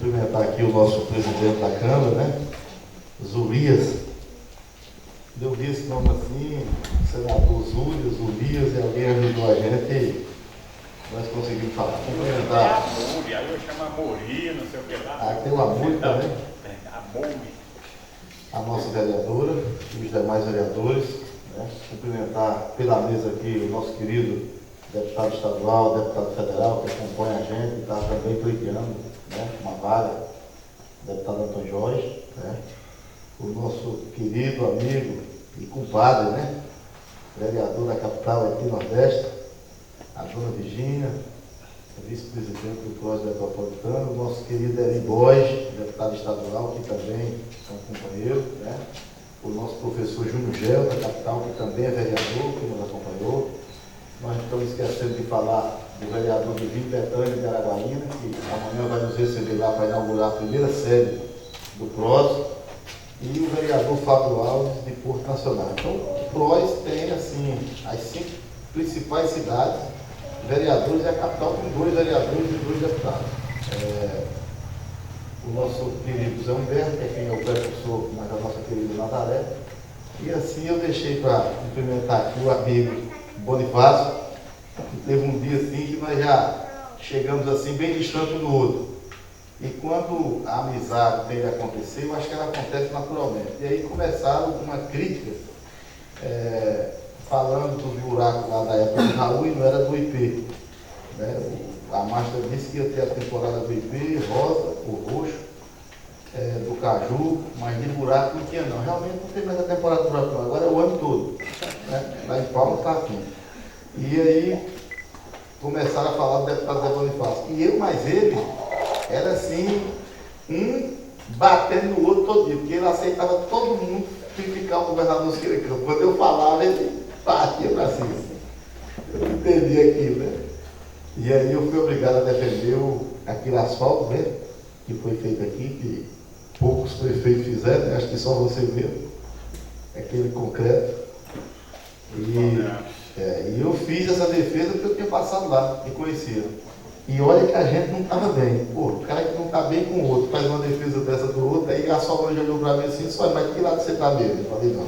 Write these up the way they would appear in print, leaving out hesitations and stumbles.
cumprimentar aqui o nosso presidente da Câmara, né? Zurias. Eu vi esse nome assim, senador Zurias, e alguém ajudou a gente e nós conseguimos falar. Cumprimentar. Amuri, aí eu chamo Amuri, não sei o que lá. Ah, tem o Amuri também. Amuri. A nossa vereadora e os demais vereadores, né? Cumprimentar pela mesa aqui o nosso querido deputado estadual, deputado federal, que acompanha a gente e está também pleiteando, né, uma vaga, deputado Antônio Jorge, né? O nosso querido amigo e compadre, né? Vereador da capital aqui no Nordeste, a dona Virgínia, vice-presidente do PROS Metropolitano, o nosso querido Eri Borges, deputado estadual, que também são companheiros, né? O nosso professor Júnior Gel, da capital, que também é vereador, que nos acompanhou. Nós não estamos esquecendo de falar do vereador de Vila Betânia de Araguaína, que amanhã vai nos receber lá para inaugurar a primeira sede do PROS, e o vereador Fábio Alves de Porto Nacional. Então, o PROS tem, assim, as 5 principais cidades, vereadores, e a capital com 2 vereadores e 2 deputados. O nosso querido Zé Humberto, que é quem é o precursor, mas a nossa querida Nazaré. E assim eu deixei para cumprimentar aqui o amigo Bonifácio, que teve um dia assim que nós já chegamos assim bem distante um do outro. E quando a amizade tem de acontecer, eu acho que ela acontece naturalmente. E aí começaram uma crítica, falando dos buracos lá da época do Raul, e não era do IP. Né? A Master disse que ia ter a temporada do IP, rosa, o roxo, do Caju, mas de buraco não tinha não. Realmente não tem mais a temporada do buraco não, agora é o ano todo. Né? Lá em Palma está assim. E aí começaram a falar do deputado Zé Bonifácio. E eu mais ele, era assim, um batendo no outro todo dia, porque ele aceitava todo mundo criticar o governador Siqueira Campos. Quando eu falava, ele batia para cima. Eu não entendi aquilo, né? E aí eu fui obrigado a defender aquele asfalto, né? Que foi feito aqui, que poucos prefeitos fizeram, né? Acho que só você mesmo. Aquele concreto. E eu fiz essa defesa porque eu tinha passado lá, me conheciam. E olha que a gente não estava bem. Pô, o cara que não está bem com o outro, faz uma defesa dessa do outro, aí a sogra olhou para mim assim, só, mas que lado você está mesmo? Eu falei, não.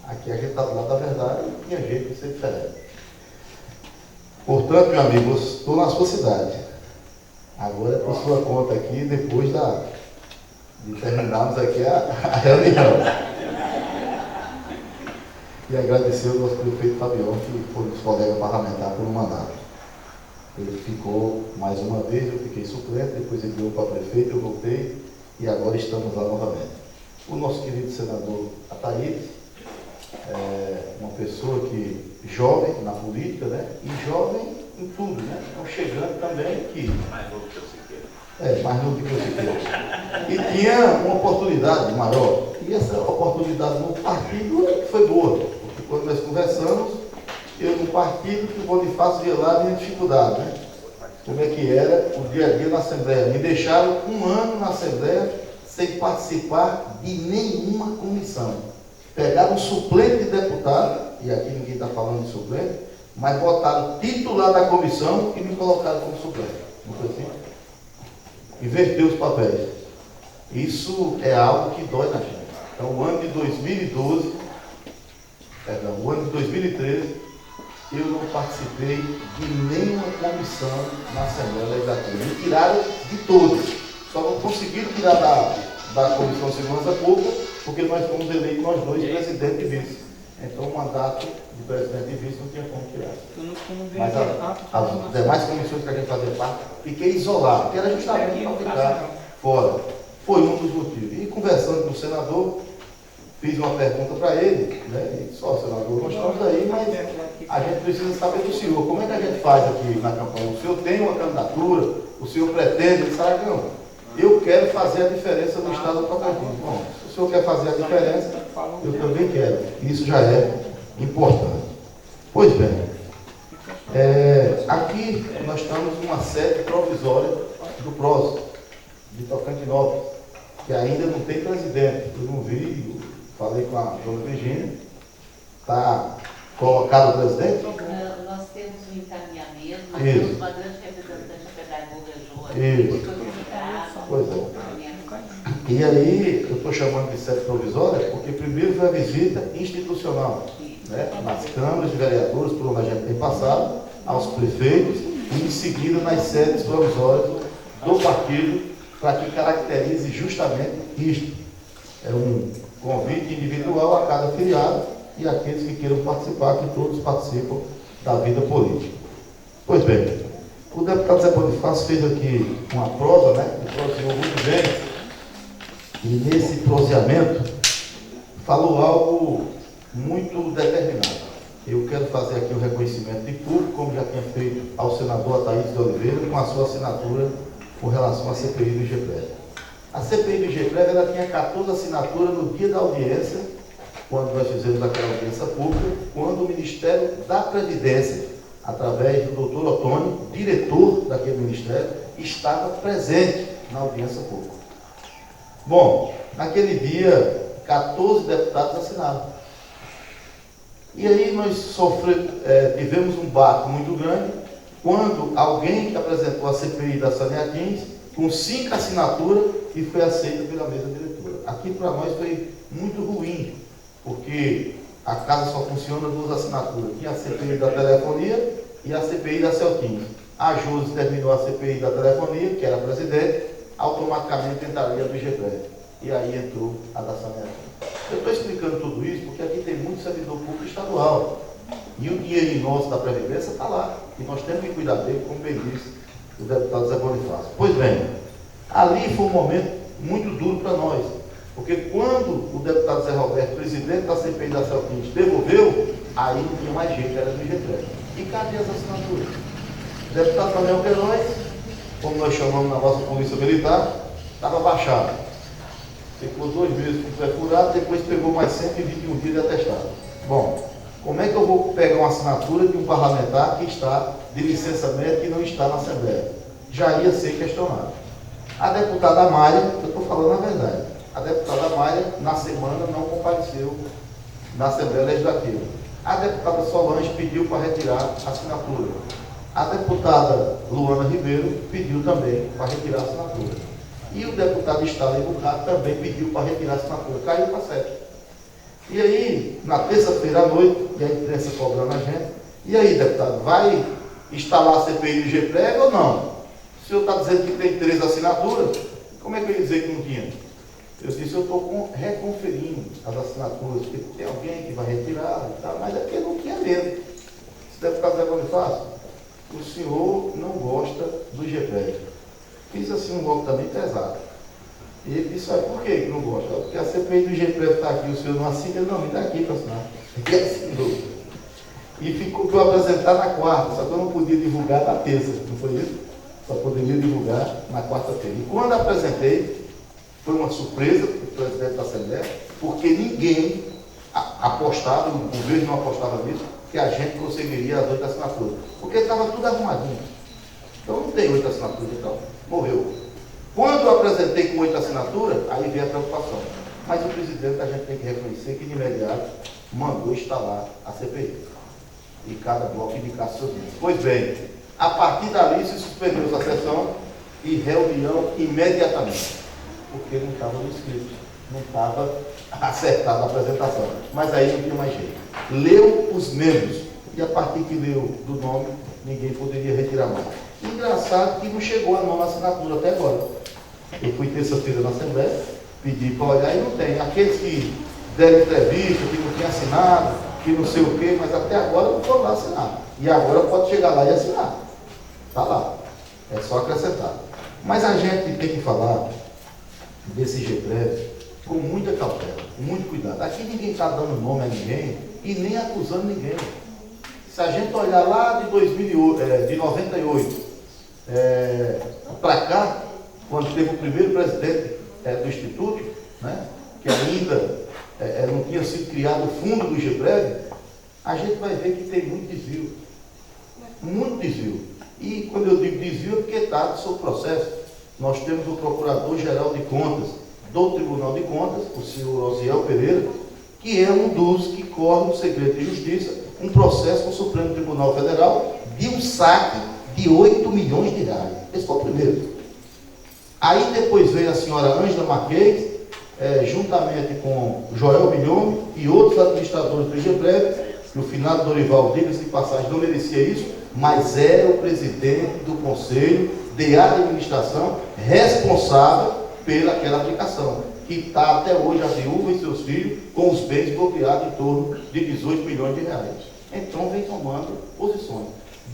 Aqui a gente está do lado da verdade, não tinha jeito de ser diferente. Portanto, meu amigo, eu estou na sua cidade. Agora é por sua conta aqui, depois de terminarmos aqui a reunião. E agradecer ao nosso prefeito Fabião, que foi um dos colegas parlamentares por um mandato. Ele ficou mais uma vez, eu fiquei suplente, depois ele deu para prefeito, eu voltei e agora estamos lá novamente. O nosso querido senador Ataídes, uma pessoa que jovem na política, né? E jovem em tudo, né? Então chegando também que... Mais novo que eu Siqueira. Mais novo que eu Siqueira. E tinha uma oportunidade maior. E essa oportunidade no partido foi boa, porque quando nós conversamos, eu no partido, que o Bonifácio via lá a minha dificuldade, né? Como é que era o dia a dia na Assembleia. Me deixaram 1 ano na Assembleia sem participar de nenhuma comissão. Pegaram um suplente de deputado, e aqui ninguém está falando de suplente, mas botaram titular da comissão e me colocaram como suplente. Não foi assim? Inverteu os papéis. Isso é algo que dói na gente. Então, o ano de 2012, o ano de 2013, eu não participei de nenhuma comissão na Assembleia Legislativa. Me tiraram de todos. Só não conseguiram tirar da Comissão de Segurança Pública, porque nós fomos eleitos, nós dois, presidente e vice. Então o mandato de presidente e vice não tinha como tirar. Mas as demais comissões que a gente fazia parte, fiquei isolado, que era justamente para ficar fora. Foi um dos motivos. E conversando com o senador, fiz uma pergunta para ele, né? E só, senador, nós estamos aí, mas a gente precisa saber do senhor. Como é que a gente faz aqui na campanha? O senhor tem uma candidatura? O senhor pretende? Ele sabe que não. Eu quero fazer a diferença no estado do Tocantins. Bom, se o senhor quer fazer a diferença, eu também quero. Isso já é importante. Pois bem, aqui nós estamos numa sede provisória do PROS, de Tocantinópolis, que ainda não tem presidente. Eu não vi, falei com a dona Virgínia, está colocado o presidente? Nós temos um encaminhamento, nós temos uma grande representante, a pedagoga Joana, que foi convidada. Pois é. E aí, eu estou chamando de sede provisória porque primeiro foi a visita institucional, né? Nas câmaras de vereadores, por onde a gente tem passado, aos prefeitos, e em seguida nas sedes provisórias do partido, para que caracterize justamente isto. É um convite individual a cada filiado e aqueles que queiram participar, que todos participam da vida política. Pois bem, o deputado Zé Bonifácio fez aqui uma prosa, né? Ele proseou muito bem, e nesse proseamento falou algo muito determinado. Eu quero fazer aqui o reconhecimento de público, como já tinha feito ao senador Ataídes de Oliveira, com a sua assinatura com relação à CPI do IGPREV. A CPI do IGPREV, ela tinha 14 assinaturas no dia da audiência, quando nós fizemos aquela audiência pública, quando o Ministério da Previdência, através do doutor Otônio, diretor daquele ministério, estava presente na audiência pública. Bom, naquele dia, 14 deputados assinaram. E aí nós tivemos um baque muito grande, quando alguém que apresentou a CPI da Saneatins, com 5 assinaturas, e foi aceita pela mesa diretora. Aqui para nós foi muito ruim, porque a casa só funciona 2 assinaturas. Tinha a CPI da telefonia e a CPI da Celtins. A Josi terminou a CPI da telefonia, que era a presidente, automaticamente entraria do IGPREV. E aí entrou a da Saneatins. Eu estou explicando tudo isso porque aqui tem muito servidor público estadual. E o dinheiro nosso da Previdência está lá. E nós temos que cuidar dele, como bem disse o deputado Zé Bonifácio. Pois bem, ali foi um momento muito duro para nós. Porque quando o deputado Zé Roberto, presidente da CPI da Celtins, devolveu, aí não tinha mais jeito, era do IGPREV. E cadê as assinaturas? O deputado Daniel Queiroz, como nós chamamos na nossa polícia militar, estava baixado. Ficou 2 meses com o pé furado, depois pegou mais 121 dias de atestado. Bom, como é que eu vou pegar uma assinatura de um parlamentar que está de licença médica e não está na Assembleia? Já ia ser questionado. A deputada Mayra, eu estou falando a verdade, a deputada Mayra, na semana, não compareceu na Assembleia Legislativa. A deputada Solange pediu para retirar a assinatura. A deputada Luana Ribeiro pediu também para retirar a assinatura. E o deputado Stanley Bucato também pediu para retirar a assinatura. Caiu para 7. E aí, na terça-feira à noite, e a imprensa cobrando a gente, e aí, deputado, vai instalar a CPI do IGPREV ou não? O senhor está dizendo que tem 3 assinaturas, como é que eu ia dizer que não tinha? Eu disse, eu estou reconferindo as assinaturas, porque tem alguém que vai retirar e tal, mas é porque não tinha mesmo. Esse deputado Zé Bonifácio, o senhor não gosta do IGPREV. Fiz assim um voto também pesado. E ele disse, por que não gosta? Porque a CPI do IGPREV está aqui, o senhor não assina, ele não, está aqui para assinar. Ele assinou. E ficou para eu apresentar na quarta, só que eu não podia divulgar na terça, não foi isso? Só poderia divulgar na quarta-feira. E quando apresentei, foi uma surpresa para o presidente da Assembleia, porque ninguém apostava, o governo não apostava nisso, que a gente conseguiria as 8 assinaturas. Porque estava tudo arrumadinho. Então não tem 8 assinaturas, então. Morreu. Quando eu apresentei com 8 assinaturas, aí veio a preocupação. Mas o presidente, a gente tem que reconhecer que de imediato mandou instalar a CPI. E cada bloco indicasse seus membros. Pois bem, a partir dali se suspendeu a sessão e reunião imediatamente. Porque não estava no script, não estava acertada a apresentação. Mas aí não tinha mais jeito. Leu os membros. E a partir que leu do nome, ninguém poderia retirar mais. Engraçado que não chegou a 9ª assinatura até agora. Eu fui terça-feira na Assembleia, pedi para olhar e não tem. Aqueles que deram entrevista, que não tinham assinado, que não sei o quê, mas até agora não foram lá assinar. E agora pode chegar lá e assinar. Está lá. É só acrescentar. Mas a gente tem que falar desse IGPREV com muita cautela, com muito cuidado. Aqui ninguém está dando nome a ninguém e nem acusando ninguém. Se a gente olhar lá de 98, para cá, quando teve o primeiro presidente do Instituto, né, que ainda não tinha sido criado o fundo do IGPREV, a gente vai ver que tem muito desvio. Muito desvio. E quando eu digo desvio é porque está sob processo. Nós temos o Procurador-Geral de Contas do Tribunal de Contas, o senhor Osiel Pereira, que é um dos que corre no segredo de justiça, um processo com o Supremo Tribunal Federal de um saque de 8 milhões de reais. Esse foi o primeiro. Aí depois veio a senhora Ângela Marques, juntamente com Joel Milhome e outros administradores do IGEPREV, que o finado Dorival, diga-se de passagem, não merecia isso, mas era o presidente do Conselho de Administração responsável pelaquela aplicação, que está até hoje a viúva e seus filhos com os bens bloqueados em torno de 18 milhões de reais. Então vem tomando posições.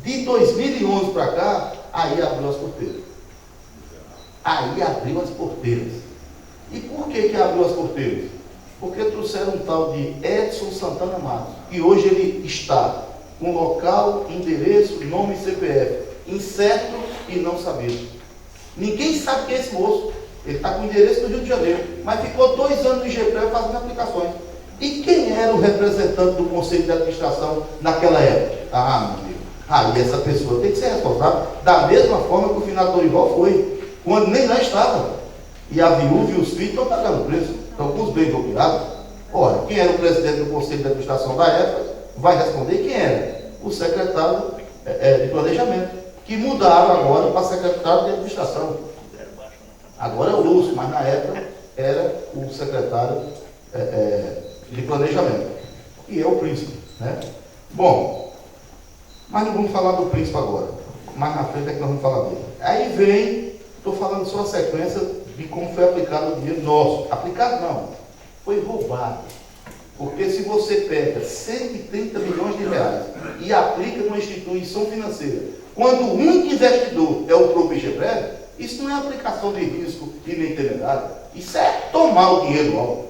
De 2011 para cá, aí abriu as porteiras. Aí abriu as porteiras. E por que abriu as porteiras? Porque trouxeram um tal de Edson Santana Matos, que hoje ele está com local, endereço, nome e CPF incerto e não sabido. Ninguém sabe quem é esse moço. Ele está com o endereço do Rio de Janeiro, mas ficou 2 anos no IGEPREV fazendo aplicações. E quem era o representante do Conselho de Administração naquela época? Ah, meu amigo, aí essa pessoa tem que ser responsável da mesma forma que o finado Dorival foi, quando nem lá estava. E a viúva e os filhos estão pagando preço, estão com os bens bloqueados. Ora, quem era o presidente do Conselho de Administração da época vai responder quem era? O secretário de Planejamento, que mudaram agora para secretário de Administração. Agora é o Lúcio, mas na época era o secretário de Planejamento, que é o príncipe, né? Bom, mas não vamos falar do príncipe agora. Mais na frente é que nós vamos falar dele. Aí vem, estou falando só a sequência de como foi aplicado o dinheiro nosso. Aplicado não, foi roubado. Porque se você pega 130 milhões de reais e aplica numa instituição financeira, quando o único investidor é o próprio IGEPREV, isso não é aplicação de risco e nem temerário. Isso é tomar o dinheiro logo.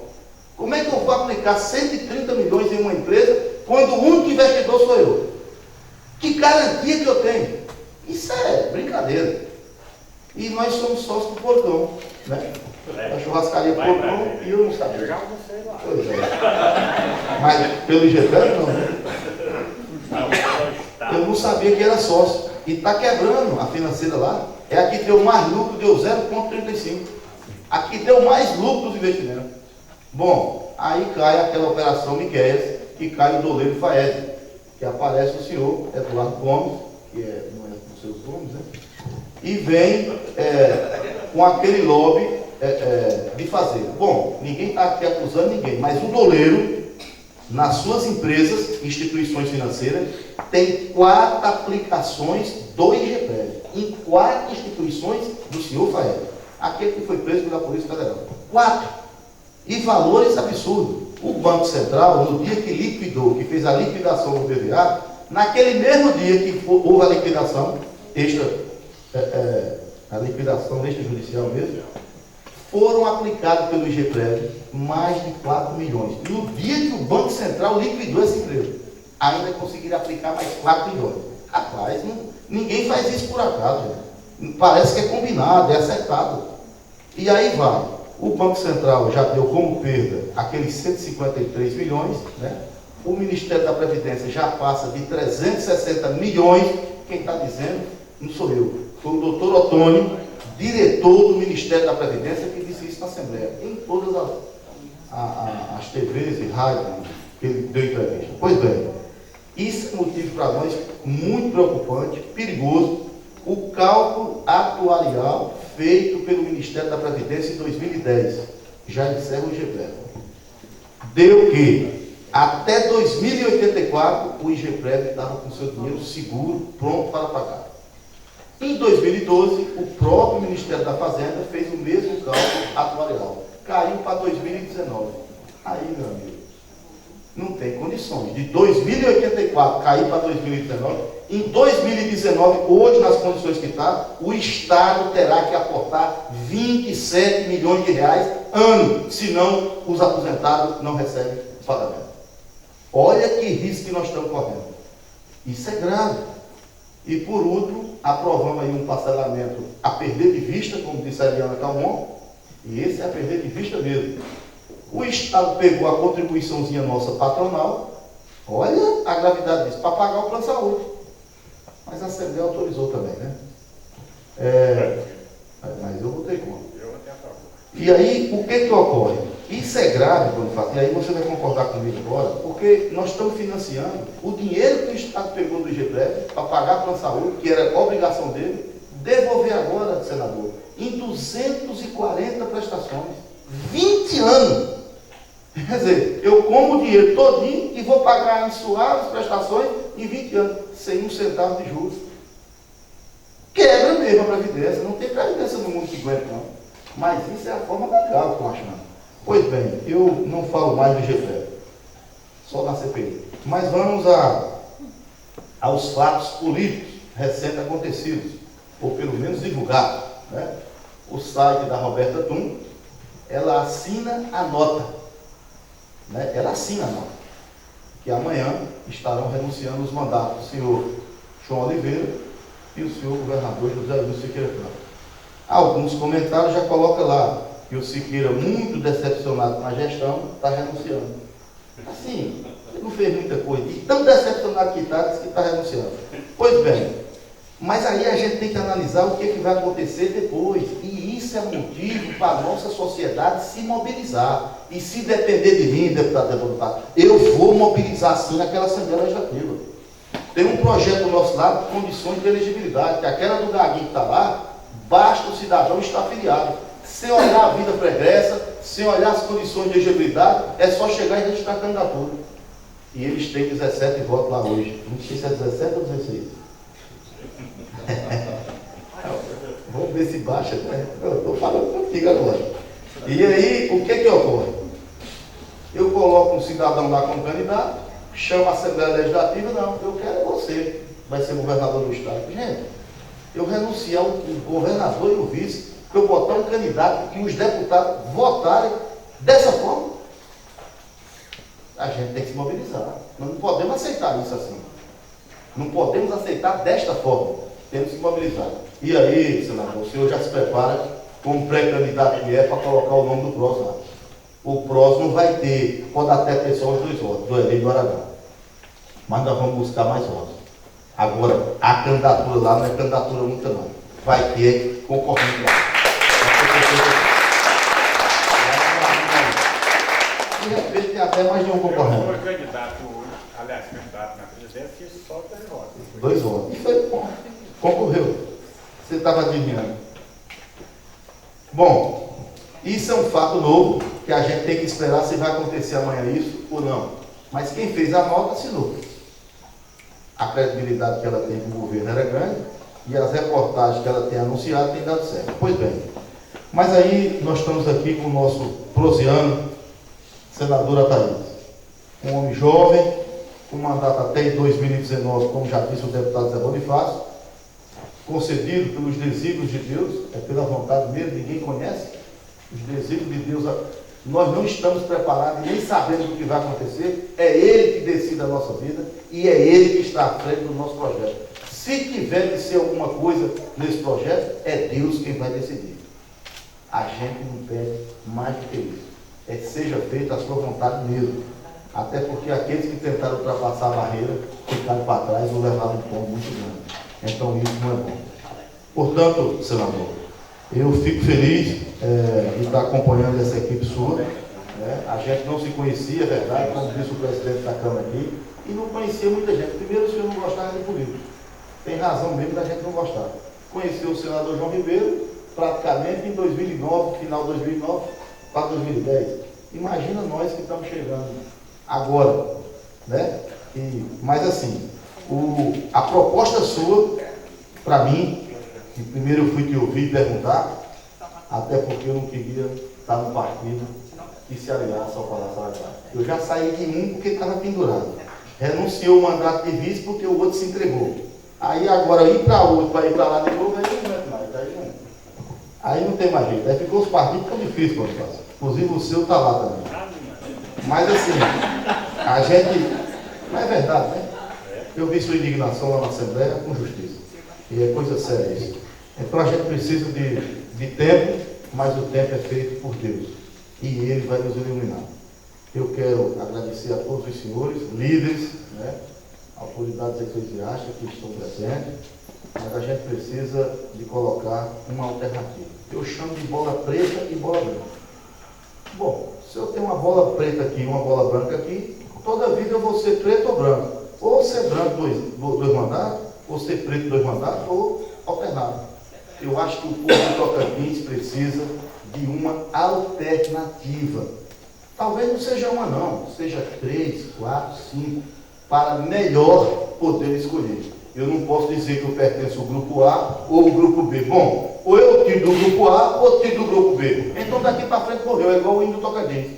Como é que eu vou aplicar 130 milhões em uma empresa quando o único investidor sou eu? Que garantia que eu tenho? Isso é brincadeira. E nós somos sócios do Porcão, né? A churrascaria Porcão e eu não sabia. Eu já almocei lá. Pois é. Mas pelo IGEPREV não, né? Eu não sabia que era sócio. E está quebrando a financeira lá. É a que deu mais lucro, deu 0,35. A que deu mais lucro dos investimentos. Bom, aí cai aquela operação Miqueias, que cai o doleiro Faed, que aparece o senhor Eduardo Gomes, que não é dos seus nomes, né? E vem com aquele lobby de fazer. Bom, ninguém está aqui acusando ninguém, mas o doleiro, nas suas empresas, instituições financeiras, tem 4 aplicações do IGEPREV, em 4 instituições do senhor Faed, aquele que foi preso pela Polícia Federal. 4. E valores absurdos. O Banco Central, no dia que liquidou, que fez a liquidação do BVA, naquele mesmo dia que houve a liquidação extrajudicial mesmo, foram aplicados pelo IGEPREV mais de 4 milhões. No dia que o Banco Central liquidou essa empresa, ainda conseguiram aplicar mais 4 milhões. Rapaz, ninguém faz isso por acaso, gente. Parece que é combinado, é acertado. E aí vai. O Banco Central já deu como perda aqueles 153 milhões, né? O Ministério da Previdência já passa de 360 milhões. Quem está dizendo não sou eu, foi o doutor Otônio, diretor do Ministério da Previdência, que disse isso na Assembleia, em todas as TVs e rádios que ele deu entrevista. Pois bem, isso é motivo para nós muito preocupante, perigoso. O cálculo atuarial feito pelo Ministério da Previdência em 2010, já encerra o IGEPREV, deu que até 2084 o IGEPREV estava com seu dinheiro seguro, pronto para pagar. Em 2012, o próprio Ministério da Fazenda fez o mesmo cálculo atuarial, caiu para 2019. Aí, meu amigo, não tem condições de 2084 cair para 2019. Em 2019, hoje, nas condições que está, o Estado terá que aportar 27 milhões de reais ano, senão os aposentados não recebem o pagamento. Olha que risco que nós estamos correndo. Isso é grave. E por último, aprovamos aí um parcelamento a perder de vista, como disse a Eliana Calmon, e esse é a perder de vista mesmo. O Estado pegou a contribuiçãozinha nossa patronal, olha a gravidade disso, para pagar o plano de saúde. Mas a Assembleia autorizou também, né? Mas eu votei contra. E aí, o que ocorre? Isso é grave, Bonifácio, e aí você vai concordar comigo agora, porque nós estamos financiando o dinheiro que o Estado pegou do IGEPREV para pagar o plano de saúde, que era obrigação dele, devolver agora, senador, em 240 prestações. 20 anos. Quer dizer, eu como o dinheiro todinho e vou pagar em suaves prestações em 20 anos, sem um centavo de juros. Quebra mesmo a Previdência. Não tem Previdência no mundo que aguenta, não. Mas isso é a forma legal que estão achando. Pois bem, eu não falo mais do IGPE, só na CPI. Mas vamos aos fatos políticos recentes acontecidos, ou pelo menos divulgados, né? O site da Roberta Tum, ela assina a nota, né? Ela assina a nota, que amanhã estarão renunciando os mandatos do senhor João Oliveira e o senhor governador José Luiz Siqueira Campos. Alguns comentários já colocam lá que o Siqueira, muito decepcionado com a gestão, está renunciando. Assim, ele não fez muita coisa, e tão decepcionado que está, diz que está renunciando. Pois bem, mas aí a gente tem que analisar o que vai acontecer depois, e isso é motivo para a nossa sociedade se mobilizar. E se depender de mim, deputado, eu vou mobilizar sim naquela Assembleia Legislativa. Tem um projeto do nosso lado de condições de elegibilidade, que aquela do Gaguinho que está lá, basta o cidadão estar afiliado. Sem olhar a vida pregressa, sem olhar as condições de elegibilidade, é só chegar e registrar a candidatura. E eles têm 17 votos lá hoje. Não sei se é 17 ou 16. Vamos ver se baixa, né? Eu estou falando contigo agora. E aí, o que ocorre? Eu coloco um cidadão lá como candidato, chamo a Assembleia Legislativa, não, eu quero você, vai ser governador do Estado. Gente, eu renunciar o governador e o vice, para eu botar um candidato e os deputados votarem dessa forma. A gente tem que se mobilizar. Nós não podemos aceitar isso assim. Não podemos aceitar desta forma. Temos que se mobilizar. E aí, senador, o senhor já se prepara como pré-candidato que é para colocar o nome do próximo lá. O próximo vai ter, pode até ter só os 2 votos, do Enem e do Aragão. Mas nós vamos buscar mais votos. Agora, a candidatura lá não é candidatura única, não. Vai ter concorrente lá. De repente tem até mais de um concorrente. Eu fui candidato na presidência e só 2 votos. 2 votos. E foi bom. Concorreu. Você estava adivinhando. Bom, isso é um fato novo, que a gente tem que esperar se vai acontecer amanhã isso ou não. Mas quem fez a nota assinou. A credibilidade que ela tem com o governo era grande e as reportagens que ela tem anunciado têm dado certo. Pois bem, mas aí nós estamos aqui com o nosso prosiano, senador Ataíde, um homem jovem, com mandato até em 2019, como já disse o deputado Zé Bonifácio, concedido pelos desígnios de Deus, é pela vontade mesmo, ninguém conhece os desígnios de Deus. Nós não estamos preparados, nem sabemos o que vai acontecer. É Ele que decide a nossa vida e é Ele que está à frente do nosso projeto. Se tiver que ser alguma coisa nesse projeto, é Deus quem vai decidir. A gente não pede mais do que isso. É que seja feita a sua vontade mesmo. Até porque aqueles que tentaram ultrapassar a barreira ficaram para trás ou levaram um tombo muito grande. Então isso não é bom. Portanto, senador, eu fico feliz de estar acompanhando essa equipe sua. A gente não se conhecia, é verdade, como disse o presidente da Câmara aqui, e não conhecia muita gente. Primeiro, o senhor não gostava de político. Tem razão mesmo da gente não gostar. Conheceu o senador João Ribeiro praticamente em 2009, final de 2009 para 2010. Imagina nós que estamos chegando agora, né? Mas assim, a proposta sua, para mim, que primeiro eu fui te ouvir e perguntar, até porque eu não queria estar no partido e se aliasse ao Palácio Salazar. Eu já saí de um porque estava pendurado. Renunciou o mandato de vice porque o outro se entregou. Aí agora ir para outro, para ir para lá de novo, aí não aguento mais. Aí não tem mais jeito. Aí ficou os partidos tão difíceis quando faz. Inclusive o seu está lá também. Mas assim, a gente. Não é verdade, né? Eu vi sua indignação lá na Assembleia com justiça. E é coisa séria isso. Então a gente precisa de tempo, mas o tempo é feito por Deus. E Ele vai nos iluminar. Eu quero agradecer a todos os senhores, líderes, né, autoridades eclesiásticas que estão presentes, mas a gente precisa de colocar uma alternativa. Eu chamo de bola preta e bola branca. Bom, se eu tenho uma bola preta aqui e uma bola branca aqui, toda a vida eu vou ser preto ou branco. Ou ser branco dois mandatos, ou ser preto 2 mandatos, ou alternado. Eu acho que o povo de Tocantins precisa de uma alternativa. Talvez não seja uma não, seja 3, 4, 5, para melhor poder escolher. Eu não posso dizer que eu pertenço ao grupo A ou ao grupo B. Bom, ou eu tiro do grupo A ou tiro do grupo B. Então daqui para frente morreu, é igual o índio Tocantins.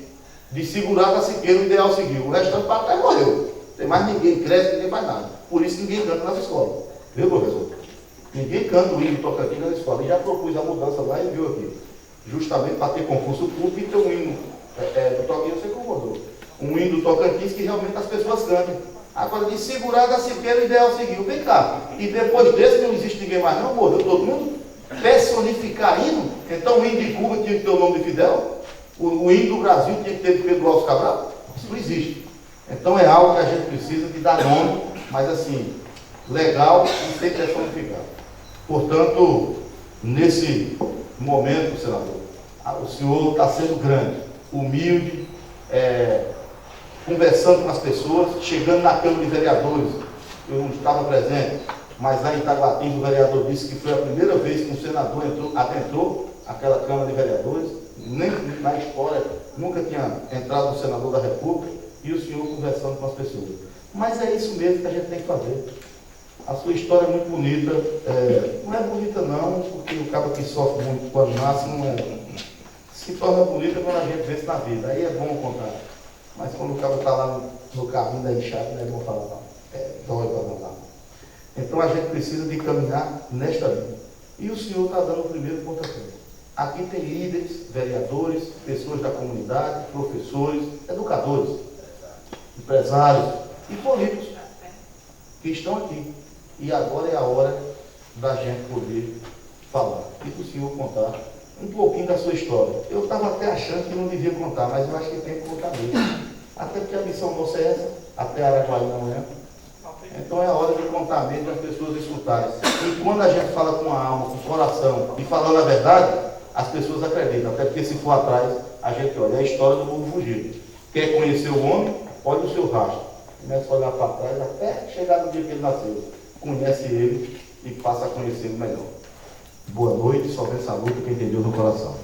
De segurar da Siqueira, o ideal seguiu. O restante para trás morreu. Tem mais ninguém cresce, ninguém faz nada. Por isso ninguém canta nas escolas. Viu, professor? Ninguém canta o hino Tocantins nas escolas. E já propus a mudança lá e viu aqui. Justamente para ter concurso público e ter um hino do Tocantins, você concordou. Um hino do Tocantins que realmente as pessoas cantem. Agora, de segurar da Siqueira, o ideal seguiu. Vem cá. E depois desse não existe ninguém mais não, morreu todo mundo. Personificar hino. Então o hino de Cuba tinha que ter o nome de Fidel. O hino do Brasil tinha que ter de Pedro Alves Cabral. Isso não existe. Então é algo que a gente precisa de dar nome, mas assim, legal e sem personificar. Portanto, nesse momento, senador, o senhor está sendo grande, humilde, conversando com as pessoas, chegando na Câmara de Vereadores. Eu não estava presente, mas lá em Itaguatinga o vereador disse que foi a primeira vez que um senador adentrou aquela Câmara de Vereadores, nem na história nunca tinha entrado um senador da República, e o senhor conversando com as pessoas. Mas é isso mesmo que a gente tem que fazer. A sua história é muito bonita, não é bonita não, porque o cara que sofre muito quando nasce não se torna bonita quando a gente vê isso na vida, aí é bom contar. Mas quando o cara está lá no caminho da enxada, não é bom falar não, dói para não dar. Então a gente precisa de caminhar nesta linha. E o senhor está dando o primeiro pontapé. Aqui tem líderes, vereadores, pessoas da comunidade, professores, educadores, empresários e políticos que estão aqui. E agora é a hora da gente poder falar e do senhor contar um pouquinho da sua história. Eu estava até achando que não devia contar, mas eu acho que tem que contar mesmo. Até porque a missão nossa é essa, até Araguaína não é. Então é a hora de contar mesmo para as pessoas escutarem. E quando a gente fala com a alma, com o coração e falando a verdade, as pessoas acreditam. Até porque se for atrás, a gente olha, é a história do povo fugido. Quer conhecer o homem? Olha o seu rastro. Começa a olhar para trás até chegar no dia que ele nasceu. Conhece ele e passa a conhecê-lo melhor. Boa noite, só vem saúde quem entendeu no coração.